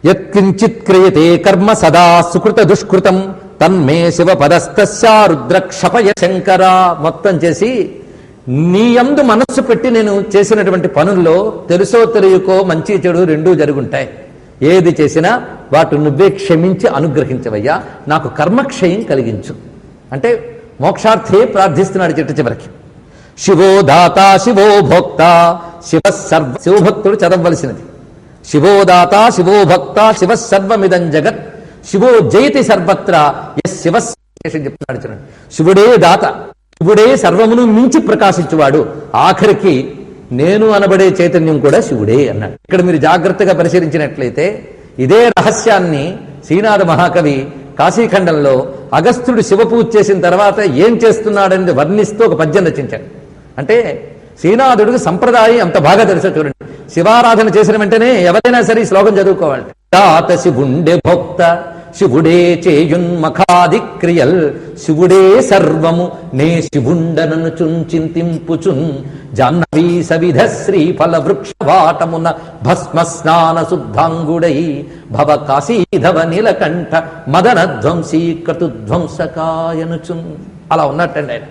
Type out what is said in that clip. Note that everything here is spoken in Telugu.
యత్కించిత్ క్రియతే కర్మ సదా సుకృత దుష్కృతం తన్మే శివ పదస్తస్యా రుద్రక్షపయ శంకర. మొత్తం చేసి నీ యందు మనస్సు పెట్టి నేను చేసినటువంటి పనుల్లో తెలుసో తెలియకో మంచి చెడు రెండూ జరుగుంటాయి. ఏది చేసినా వాటి నువ్వే క్షమించి అనుగ్రహించవయ్యా, నాకు కర్మక్షయం కలిగించు అంటే మోక్షార్థే ప్రార్థిస్తున్నాడు చిట్ట చివరికి. శివో దాత శివో భోక్త శివ సర్వ. శివభక్తుడు చదవలసినది. శివో దాత శివో భక్త శివ సర్వమిదం జగత్ శివో జయతి సర్వత్ర శివ చెప్తున్నాడు చూడండి. శివుడే దాత, శివుడే సర్వమును మించి ప్రకాశించువాడు. ఆఖరికి నేను అనబడే చైతన్యం కూడా శివుడే అన్నాడు. ఇక్కడ మీరు జాగ్రత్తగా పరిశీలించినట్లయితే ఇదే రహస్యాన్ని శ్రీనాథ మహాకవి కాశీఖండంలో అగస్త్యుడు శివపూజ చేసిన తర్వాత ఏం చేస్తున్నాడని వర్ణిస్తూ ఒక పద్యం రచించాడు. అంటే శ్రీనాథుడికి సంప్రదాయం అంత బాగా తెలుసో చూడండి. శివారాధన చేసిన వెంటనే ఎవరైనా సరే ఈ శ్లోకం చదువుకోవాలి. దాత శివుండే భోక్త శివుడే చేయున్మఖాది క్రియల్ శివుడే సర్వము నే శివుండనను చింతింపుచున్ జాహ్నవీ సవిధ శ్రీఫల వృక్ష వాటమున భస్మ స్నాన శుద్ధాంగుడై భవ కాశీధవ నీలకంఠ మదన ధ్వంసీ క్రతుధ్వంసకాయనుచున్. అలా ఉన్నట్టండి ఆయన.